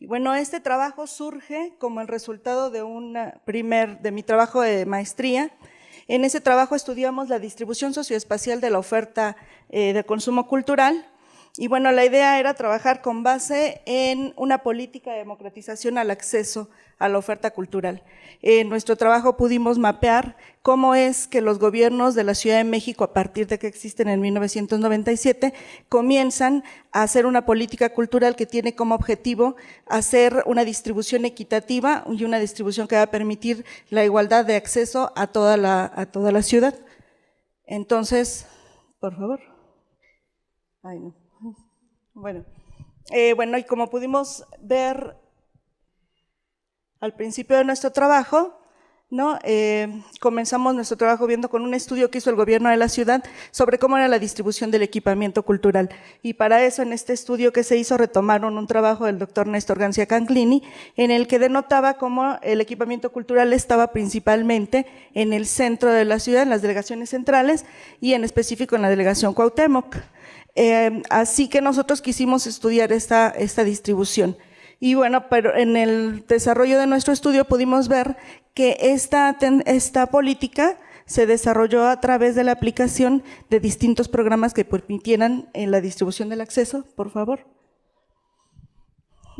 Y bueno, este trabajo surge como el resultado de mi trabajo de maestría. En ese trabajo estudiamos la distribución socioespacial de la oferta de consumo cultural. Y bueno, la idea era trabajar con base en una política de democratización al acceso a la oferta cultural. En nuestro trabajo pudimos mapear cómo es que los gobiernos de la Ciudad de México, a partir de que existen en 1997, comienzan a hacer una política cultural que tiene como objetivo hacer una distribución equitativa y una distribución que va a permitir la igualdad de acceso a toda la ciudad. Entonces, por favor. Ay, no. Bueno, y como pudimos ver al principio de nuestro trabajo, ¿no? Comenzamos nuestro trabajo viendo con un estudio que hizo el gobierno de la ciudad sobre cómo era la distribución del equipamiento cultural. Y para eso, en este estudio que se hizo, retomaron un trabajo del doctor Néstor García Canclini, en el que denotaba cómo el equipamiento cultural estaba principalmente en el centro de la ciudad, en las delegaciones centrales, y en específico en la delegación Cuauhtémoc. Así que nosotros quisimos estudiar esta distribución. Y bueno, pero en el desarrollo de nuestro estudio pudimos ver que esta política se desarrolló a través de la aplicación de distintos programas que permitieran la distribución del acceso, por favor.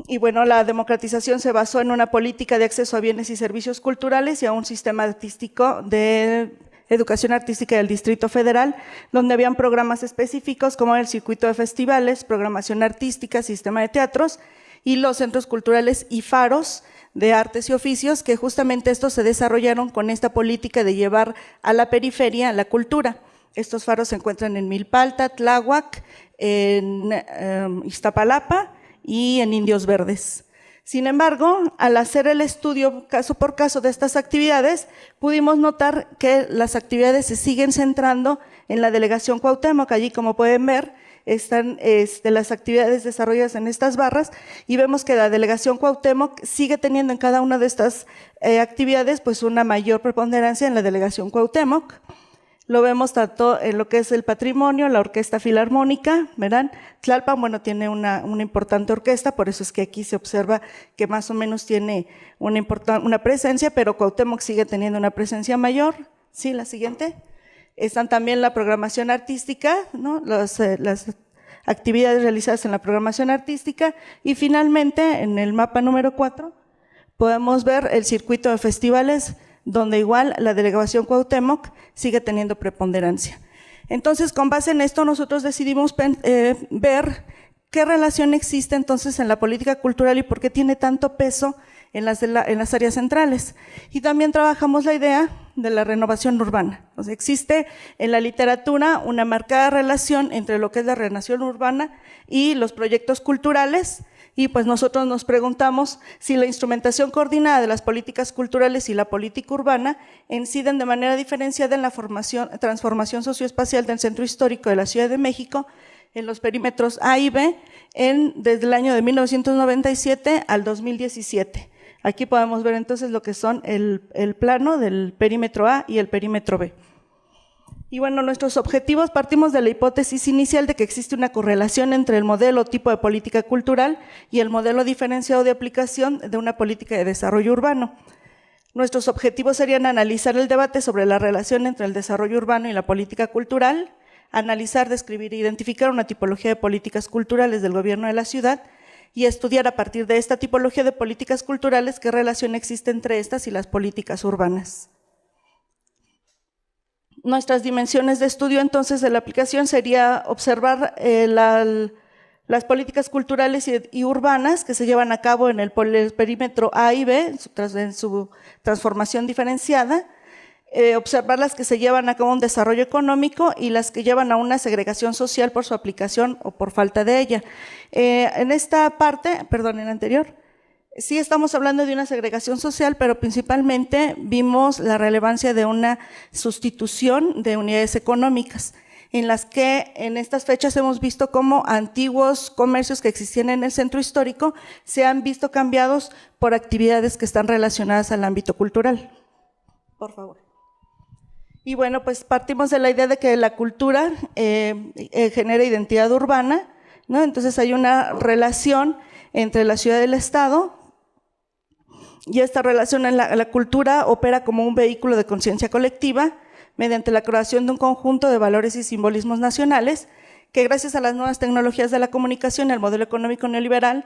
Y bueno, la democratización se basó en una política de acceso a bienes y servicios culturales y a un sistema artístico de educación artística del Distrito Federal, donde habían programas específicos como el circuito de festivales, programación artística, sistema de teatros y los centros culturales y faros de artes y oficios, que justamente estos se desarrollaron con esta política de llevar a la periferia la cultura. Estos faros se encuentran en Milpalta, Tláhuac, en Iztapalapa y en Indios Verdes. Sin embargo, al hacer el estudio caso por caso de estas actividades, pudimos notar que las actividades se siguen centrando en la delegación Cuauhtémoc. Allí, como pueden ver, están las actividades desarrolladas en estas barras y vemos que la delegación Cuauhtémoc sigue teniendo en cada una de estas actividades pues una mayor preponderancia en la delegación Cuauhtémoc. Lo vemos tanto en lo que es el patrimonio, la orquesta filarmónica, ¿verán? Tlalpan, bueno, tiene una importante orquesta, por eso es que aquí se observa que más o menos tiene una presencia, pero Cuauhtémoc sigue teniendo una presencia mayor. Sí, la siguiente. Están también la programación artística, ¿no? Las actividades realizadas en la programación artística y finalmente en el mapa número 4 podemos ver el circuito de festivales, donde igual la delegación Cuauhtémoc sigue teniendo preponderancia. Entonces, con base en esto, nosotros decidimos ver qué relación existe entonces en la política cultural y por qué tiene tanto peso en las áreas centrales. Y también trabajamos la idea de la renovación urbana. O sea, existe en la literatura una marcada relación entre lo que es la renovación urbana y los proyectos culturales, y pues nosotros nos preguntamos si la instrumentación coordinada de las políticas culturales y la política urbana inciden de manera diferenciada en la transformación socioespacial del centro histórico de la Ciudad de México en los perímetros A y B desde el año de 1997 al 2017. Aquí podemos ver entonces lo que son el plano del perímetro A y el perímetro B. Y bueno, nuestros objetivos, partimos de la hipótesis inicial de que existe una correlación entre el modelo o tipo de política cultural y el modelo diferenciado de aplicación de una política de desarrollo urbano. Nuestros objetivos serían analizar el debate sobre la relación entre el desarrollo urbano y la política cultural, analizar, describir e identificar una tipología de políticas culturales del gobierno de la ciudad y estudiar a partir de esta tipología de políticas culturales qué relación existe entre estas y las políticas urbanas. Nuestras dimensiones de estudio entonces de la aplicación sería observar las políticas culturales y urbanas que se llevan a cabo en el perímetro A y B, en su transformación diferenciada, observar las que se llevan a cabo un desarrollo económico y las que llevan a una segregación social por su aplicación o por falta de ella. En esta parte, perdón, en la anterior, sí estamos hablando de una segregación social, pero principalmente vimos la relevancia de una sustitución de unidades económicas, en las que en estas fechas hemos visto cómo antiguos comercios que existían en el centro histórico se han visto cambiados por actividades que están relacionadas al ámbito cultural. Por favor. Y bueno, pues partimos de la idea de que la cultura genera identidad urbana, ¿no? Entonces hay una relación entre la ciudad y el Estado, y esta relación en la cultura opera como un vehículo de conciencia colectiva mediante la creación de un conjunto de valores y simbolismos nacionales que gracias a las nuevas tecnologías de la comunicación y al modelo económico neoliberal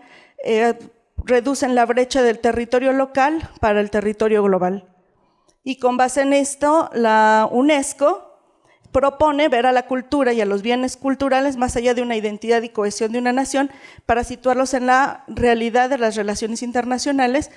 reducen la brecha del territorio local para el territorio global. Y con base en esto, la UNESCO propone ver a la cultura y a los bienes culturales más allá de una identidad y cohesión de una nación para situarlos en la realidad de las relaciones internacionales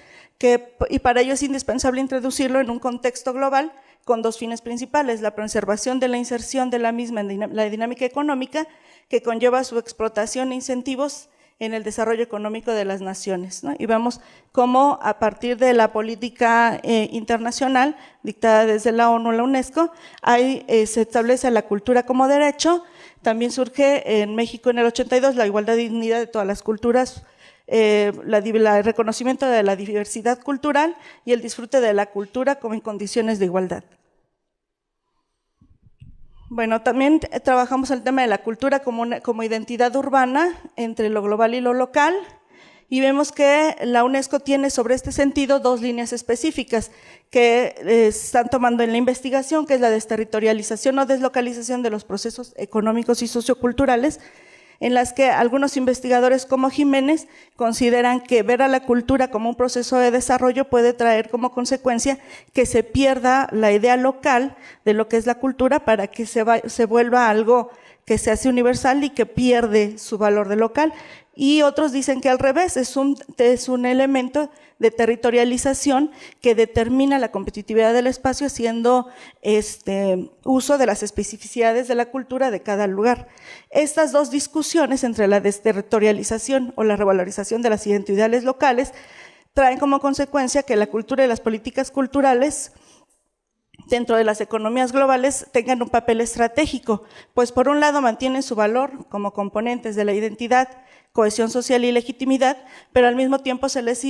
y para ello es indispensable introducirlo en un contexto global con dos fines principales: la preservación de la inserción de la misma en la dinámica económica que conlleva su explotación e incentivos en el desarrollo económico de las naciones, ¿no? Y vemos cómo a partir de la política internacional dictada desde la ONU y la UNESCO, se establece la cultura como derecho. También surge en México en el 82 la igualdad y dignidad de todas las culturas, el reconocimiento de la diversidad cultural y el disfrute de la cultura como en condiciones de igualdad. Bueno, también trabajamos el tema de la cultura como identidad urbana entre lo global y lo local, y vemos que la UNESCO tiene sobre este sentido dos líneas específicas que están tomando en la investigación, que es la desterritorialización o deslocalización de los procesos económicos y socioculturales, en las que algunos investigadores como Jiménez consideran que ver a la cultura como un proceso de desarrollo puede traer como consecuencia que se pierda la idea local de lo que es la cultura para que se vuelva algo que se hace universal y que pierde su valor de local. Y otros dicen que al revés, es un elemento de territorialización que determina la competitividad del espacio haciendo uso de las especificidades de la cultura de cada lugar. Estas dos discusiones entre la desterritorialización o la revalorización de las identidades locales traen como consecuencia que la cultura y las políticas culturales dentro de las economías globales tengan un papel estratégico, pues por un lado mantienen su valor como componentes de la identidad, cohesión social y legitimidad, pero al mismo tiempo se les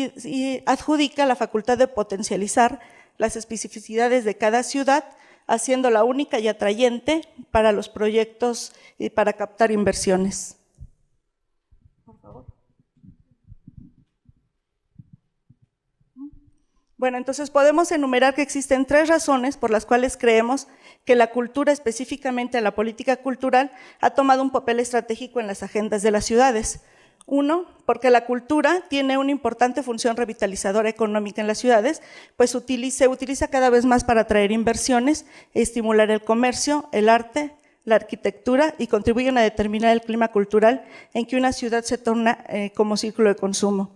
adjudica la facultad de potencializar las especificidades de cada ciudad, haciéndola única y atrayente para los proyectos y para captar inversiones. Por favor. Bueno, entonces podemos enumerar que existen tres razones por las cuales creemos que la cultura, específicamente la política cultural, ha tomado un papel estratégico en las agendas de las ciudades. Uno, porque la cultura tiene una importante función revitalizadora económica en las ciudades, pues se utiliza cada vez más para atraer inversiones, estimular el comercio, el arte, la arquitectura y contribuyen a determinar el clima cultural en que una ciudad se torna como círculo de consumo.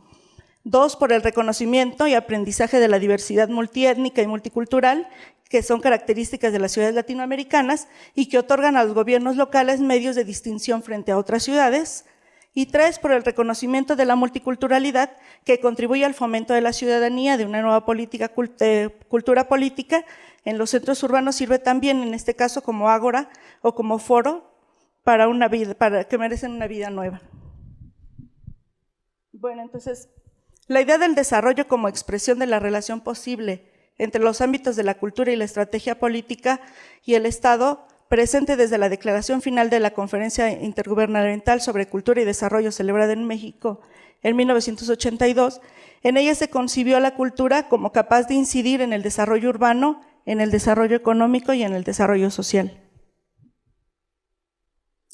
Dos, por el reconocimiento y aprendizaje de la diversidad multiétnica y multicultural, que son características de las ciudades latinoamericanas y que otorgan a los gobiernos locales medios de distinción frente a otras ciudades. Y tres, por el reconocimiento de la multiculturalidad, que contribuye al fomento de la ciudadanía, de una nueva cultura política. En los centros urbanos sirve también, en este caso, como ágora o como foro para que merecen una vida nueva. Bueno, entonces, la idea del desarrollo como expresión de la relación posible entre los ámbitos de la cultura y la estrategia política y el Estado, presente desde la declaración final de la Conferencia Intergubernamental sobre Cultura y Desarrollo celebrada en México en 1982, en ella se concibió a la cultura como capaz de incidir en el desarrollo urbano, en el desarrollo económico y en el desarrollo social.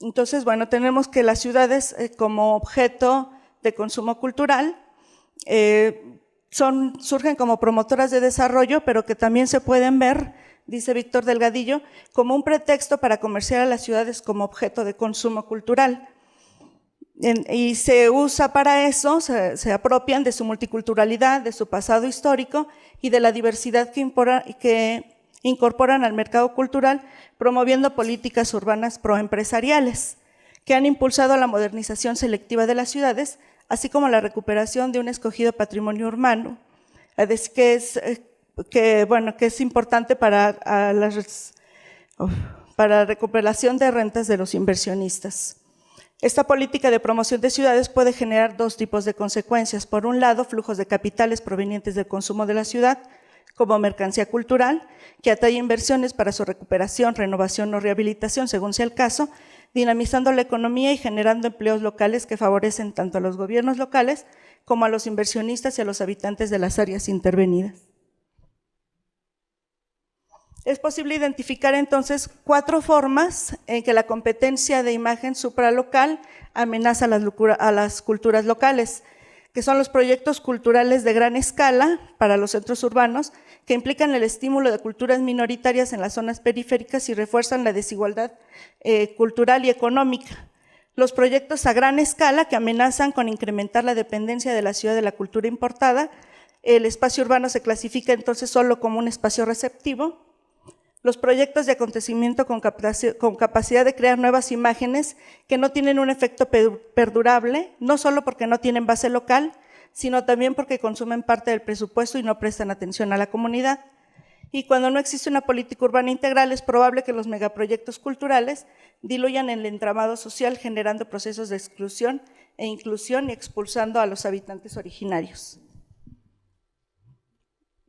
Entonces, bueno, tenemos que las ciudades como objeto de consumo cultural surgen como promotoras de desarrollo, pero que también se pueden ver, dice Víctor Delgadillo, como un pretexto para comerciar a las ciudades como objeto de consumo cultural. Y se usa para eso, se apropian de su multiculturalidad, de su pasado histórico y de la diversidad que incorporan al mercado cultural, promoviendo políticas urbanas proempresariales que han impulsado la modernización selectiva de las ciudades, así como la recuperación de un escogido patrimonio urbano, que es importante para la recuperación de rentas de los inversionistas. Esta política de promoción de ciudades puede generar dos tipos de consecuencias. Por un lado, flujos de capitales provenientes del consumo de la ciudad, como mercancía cultural, que atrae inversiones para su recuperación, renovación o rehabilitación, según sea el caso, dinamizando la economía y generando empleos locales que favorecen tanto a los gobiernos locales como a los inversionistas y a los habitantes de las áreas intervenidas. Es posible identificar entonces 4 formas en que la competencia de imagen supralocal amenaza a las culturas locales, que son los proyectos culturales de gran escala para los centros urbanos, que implican el estímulo de culturas minoritarias en las zonas periféricas y refuerzan la desigualdad cultural y económica. Los proyectos a gran escala, que amenazan con incrementar la dependencia de la ciudad de la cultura importada. El espacio urbano se clasifica entonces solo como un espacio receptivo. Los proyectos de acontecimiento con capacidad de crear nuevas imágenes que no tienen un efecto perdurable, no solo porque no tienen base local, sino también porque consumen parte del presupuesto y no prestan atención a la comunidad. Y cuando no existe una política urbana integral, es probable que los megaproyectos culturales diluyan el entramado social, generando procesos de exclusión e inclusión y expulsando a los habitantes originarios.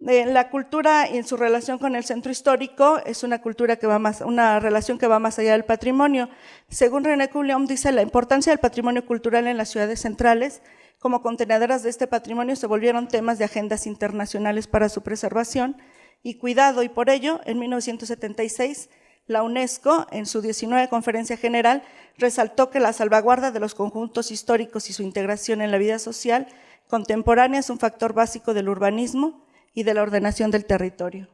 La cultura en su relación con el centro histórico es una relación que va más allá del patrimonio. Según René Coulomb, dice: la importancia del patrimonio cultural en las ciudades centrales como contenedoras de este patrimonio se volvieron temas de agendas internacionales para su preservación y cuidado, y por ello, en 1976, la UNESCO, en su 19 Conferencia General, resaltó que la salvaguarda de los conjuntos históricos y su integración en la vida social contemporánea es un factor básico del urbanismo y de la ordenación del territorio.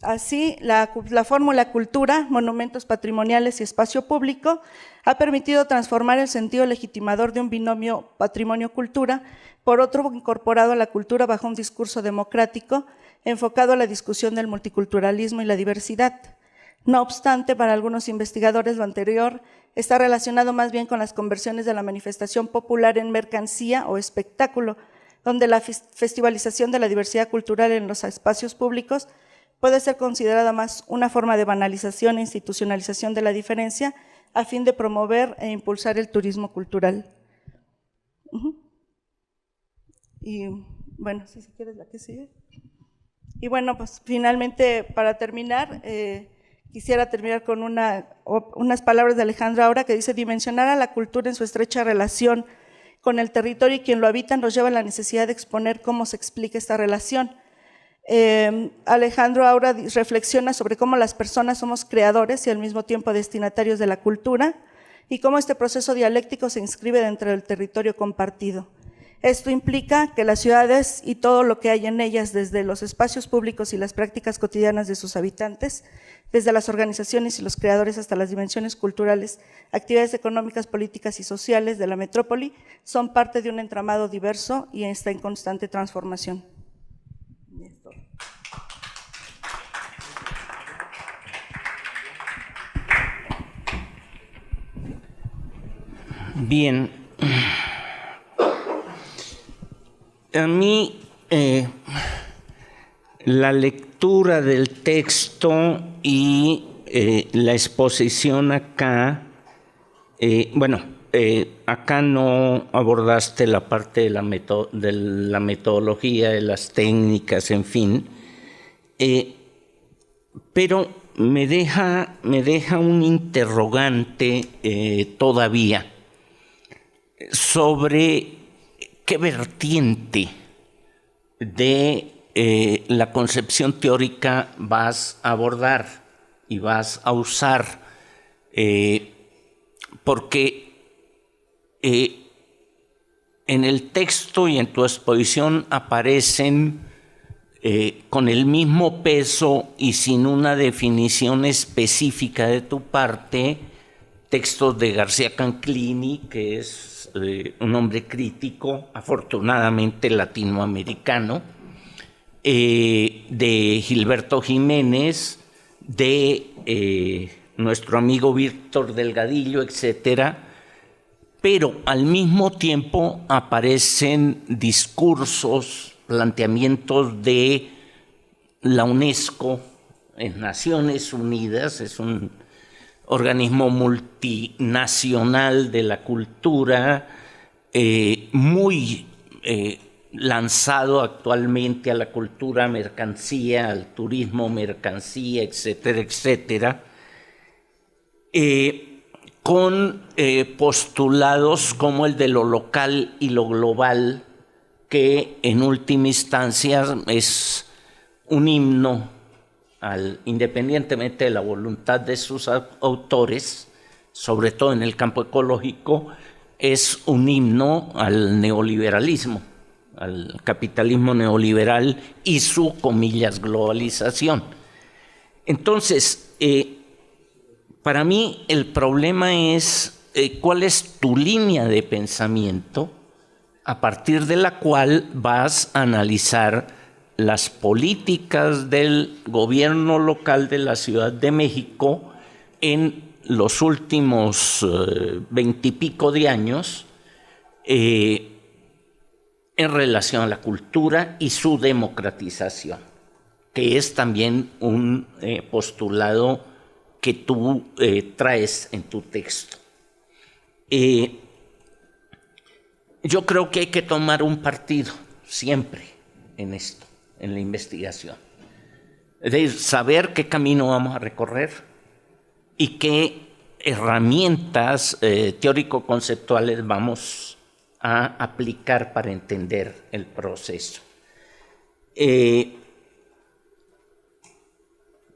Así, la fórmula cultura, monumentos patrimoniales y espacio público ha permitido transformar el sentido legitimador de un binomio patrimonio-cultura por otro incorporado a la cultura bajo un discurso democrático enfocado a la discusión del multiculturalismo y la diversidad. No obstante, para algunos investigadores lo anterior está relacionado más bien con las conversiones de la manifestación popular en mercancía o espectáculo, donde la festivalización de la diversidad cultural en los espacios públicos puede ser considerada más una forma de banalización e institucionalización de la diferencia a fin de promover e impulsar el turismo cultural. Y bueno, si quieres la que sigue. Y bueno, pues finalmente, para terminar, quisiera terminar con unas palabras de Alejandra Aura, que dice: dimensionar a la cultura en su estrecha relación con el territorio y quien lo habita nos lleva a la necesidad de exponer cómo se explica esta relación. Alejandro Aura reflexiona sobre cómo las personas somos creadores y al mismo tiempo destinatarios de la cultura y cómo este proceso dialéctico se inscribe dentro del territorio compartido. Esto implica que las ciudades y todo lo que hay en ellas, desde los espacios públicos y las prácticas cotidianas de sus habitantes, desde las organizaciones y los creadores hasta las dimensiones culturales, actividades económicas, políticas y sociales de la metrópoli, son parte de un entramado diverso y está en constante transformación. Bien, a mí la lectura del texto y la exposición acá, acá no abordaste la parte de la metodología, de las técnicas, en fin, pero me deja un interrogante todavía sobre qué vertiente de la concepción teórica vas a abordar y vas a usar, porque en el texto y en tu exposición aparecen con el mismo peso y sin una definición específica de tu parte, textos de García Canclini, que es un hombre crítico, afortunadamente latinoamericano, de Gilberto Jiménez, de nuestro amigo Víctor Delgadillo, etcétera, pero al mismo tiempo aparecen discursos, planteamientos de la UNESCO en Naciones Unidas, es un organismo multinacional de la cultura, muy lanzado actualmente a la cultura mercancía, al turismo mercancía, etcétera, etcétera. con postulados como el de lo local y lo global, que en última instancia es un himno, independientemente de la voluntad de sus autores, sobre todo en el campo ecológico, es un himno al neoliberalismo, al capitalismo neoliberal y su, comillas, globalización. Entonces, para mí el problema es cuál es tu línea de pensamiento a partir de la cual vas a analizar las políticas del gobierno local de la Ciudad de México en los últimos 20 y pico de años en relación a la cultura y su democratización, que es también un postulado que tú traes en tu texto. Yo creo que hay que tomar un partido siempre en esto, en la investigación. Es decir, saber qué camino vamos a recorrer y qué herramientas teórico-conceptuales vamos a aplicar para entender el proceso.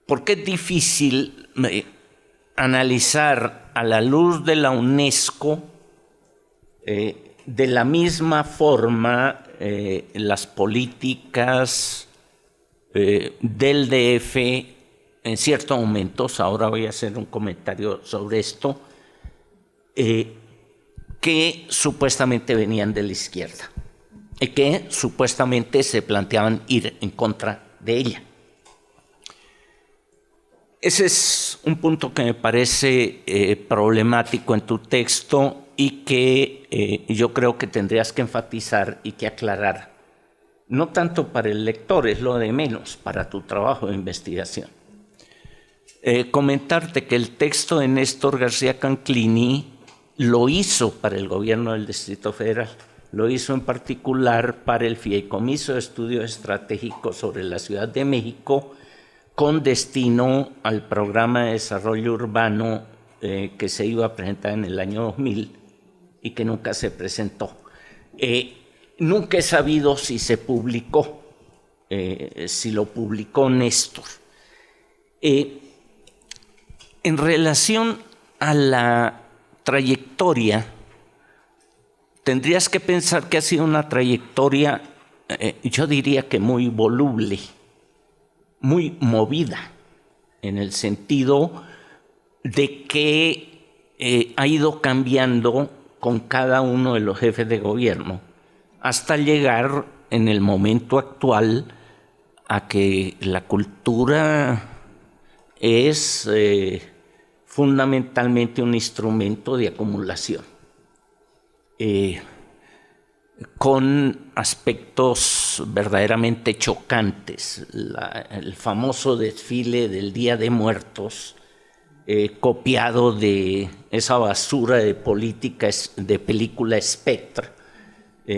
Porque es difícil analizar a la luz de la UNESCO de la misma forma las políticas del DF en ciertos momentos, ahora voy a hacer un comentario sobre esto, que supuestamente venían de la izquierda y que supuestamente se planteaban ir en contra de ella. Ese es un punto que me parece problemático en tu texto y que yo creo que tendrías que enfatizar y que aclarar. No tanto para el lector, es lo de menos, para tu trabajo de investigación. Comentarte que el texto de Néstor García Canclini lo hizo para el gobierno del Distrito Federal. Lo hizo en particular para el Fideicomiso de Estudios Estratégicos sobre la Ciudad de México, con destino al programa de desarrollo urbano que se iba a presentar en el año 2000 y que nunca se presentó. Nunca he sabido si se publicó, si lo publicó Néstor. En relación a la trayectoria, tendrías que pensar que ha sido una trayectoria, yo diría que muy voluble, muy movida, en el sentido de que ha ido cambiando con cada uno de los jefes de gobierno, hasta llegar en el momento actual a que la cultura es fundamentalmente un instrumento de acumulación, con aspectos verdaderamente chocantes. El famoso desfile del Día de Muertos, copiado de esa basura de política, de película Spectre,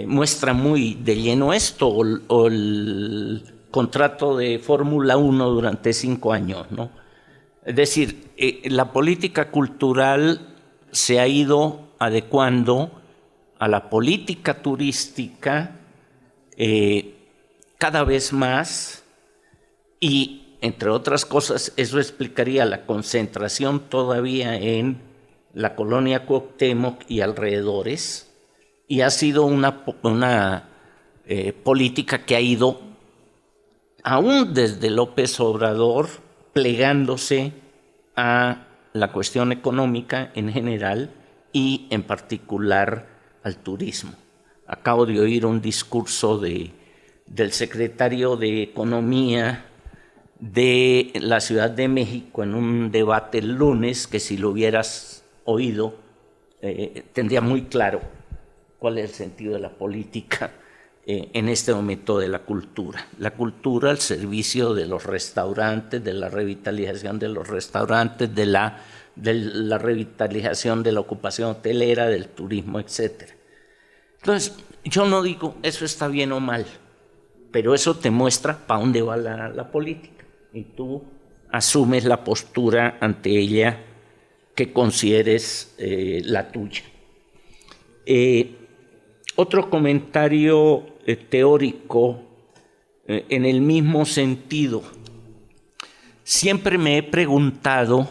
muestra muy de lleno esto, o el contrato de Fórmula 1 durante 5 años, ¿no? Es decir, la política cultural se ha ido adecuando a la política turística cada vez más, y entre otras cosas eso explicaría la concentración todavía en la colonia Cuauhtémoc y alrededores, y ha sido una política que ha ido, aún desde López Obrador, plegándose a la cuestión económica en general y en particular al turismo. Acabo de oír un discurso del secretario de Economía de la Ciudad de México en un debate el lunes, que si lo hubieras oído tendría muy claro cuál es el sentido de la política en este momento de la cultura. La cultura al servicio de los restaurantes, de la revitalización de los restaurantes, de la revitalización de la ocupación hotelera, del turismo, etc. Entonces, yo no digo eso está bien o mal, pero eso te muestra para dónde va la política, y tú asumes la postura ante ella que consideres la tuya. Otro comentario teórico en el mismo sentido. Siempre me he preguntado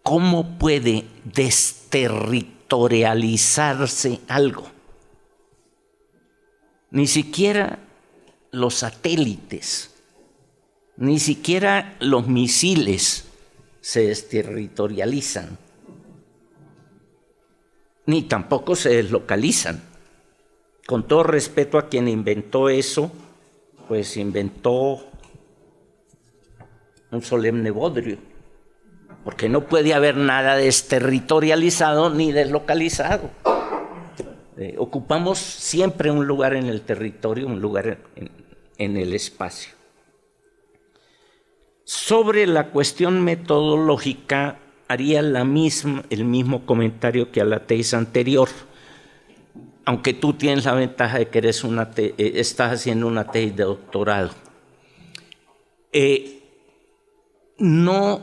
cómo puede desterritorializarse algo. Ni siquiera los satélites, ni siquiera los misiles se desterritorializan, ni tampoco se deslocalizan. Con todo respeto a quien inventó eso, pues inventó un solemne bodrio, porque no puede haber nada desterritorializado ni deslocalizado. Ocupamos siempre un lugar en el territorio, un lugar en el espacio. Sobre la cuestión metodológica, haría el mismo comentario que a la tesis anterior, aunque tú tienes la ventaja de que estás haciendo una tesis de doctorado. No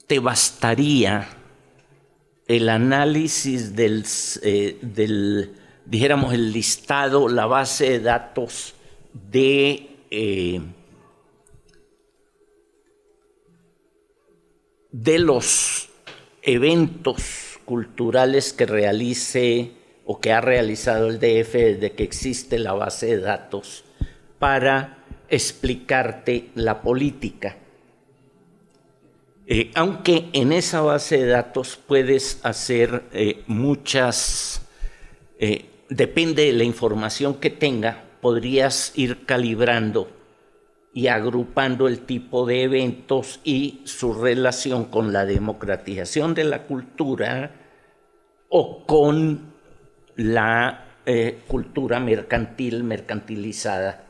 te bastaría el análisis dijéramos, el listado, la base de datos de los eventos culturales que realice o que ha realizado el DF desde que existe la base de datos para explicarte la política. Aunque en esa base de datos puedes hacer depende de la información que tenga, podrías ir calibrando y agrupando el tipo de eventos y su relación con la democratización de la cultura o con la cultura mercantilizada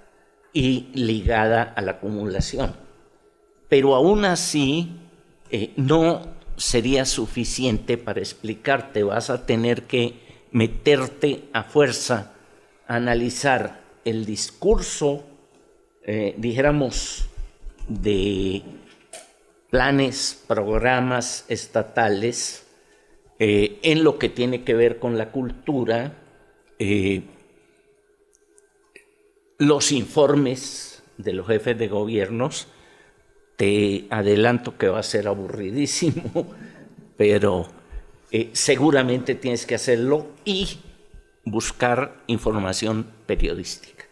y ligada a la acumulación. Pero aún así no sería suficiente para explicarte, vas a tener que meterte a fuerza a analizar el discurso, dijéramos, de planes, programas estatales en lo que tiene que ver con la cultura, los informes de los jefes de gobiernos. Te adelanto que va a ser aburridísimo, pero seguramente tienes que hacerlo y buscar información periodística.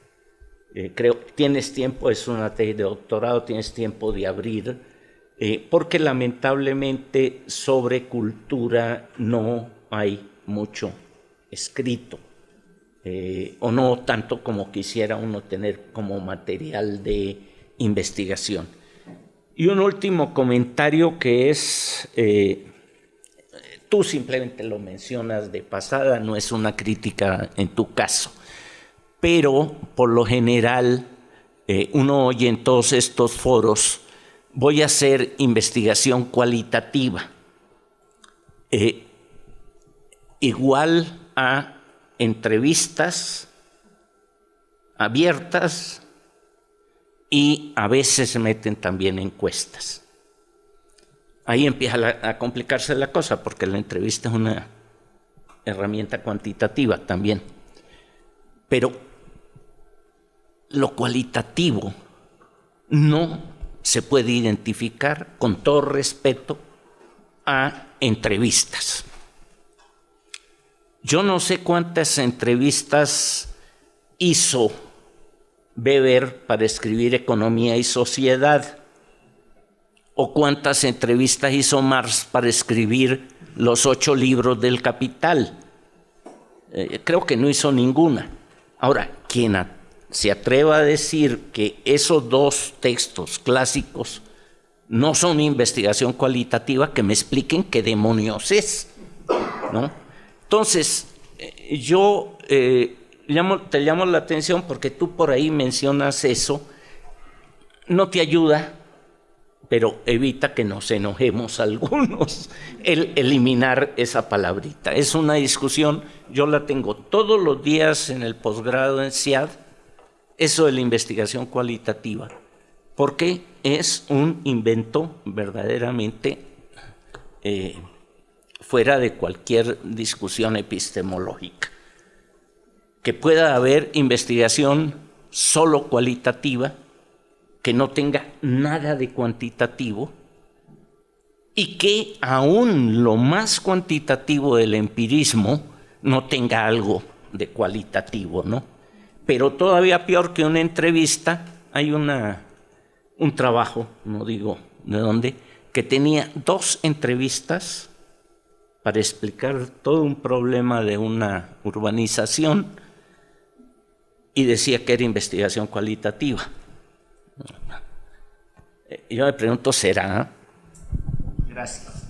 Creo que tienes tiempo, es una tesis de doctorado, tienes tiempo de abrir, porque lamentablemente sobre cultura no hay mucho escrito, o no tanto como quisiera uno tener como material de investigación. Y un último comentario que es, tú simplemente lo mencionas de pasada, no es una crítica en tu caso, pero por lo general uno oye en todos estos foros, voy a hacer investigación cualitativa, igual a entrevistas abiertas, y a veces se meten también encuestas. Ahí empieza a complicarse la cosa, porque la entrevista es una herramienta cuantitativa también. Pero lo cualitativo no se puede identificar, con todo respeto, a entrevistas. Yo no sé cuántas entrevistas hizo Weber para escribir Economía y Sociedad, o cuántas entrevistas hizo Marx para escribir los 8 libros del Capital. Creo que no hizo ninguna. Ahora, quien se atreva a decir que esos 2 textos clásicos no son investigación cualitativa, que me expliquen qué demonios es, ¿no? Entonces, yo te llamo la atención porque tú por ahí mencionas eso, no te ayuda, pero evita que nos enojemos algunos el eliminar esa palabrita. Es una discusión, yo la tengo todos los días en el posgrado en CIAD, eso de la investigación cualitativa. ¿Por qué? es un invento verdaderamente fuera de cualquier discusión epistemológica. Que pueda haber investigación solo cualitativa, que no tenga nada de cuantitativo, y que aún lo más cuantitativo del empirismo no tenga algo de cualitativo, ¿no? Pero todavía peor que una entrevista, hay un trabajo, no digo de dónde, que tenía 2 entrevistas para explicar todo un problema de una urbanización y decía que era investigación cualitativa. Yo me pregunto, ¿será? Gracias.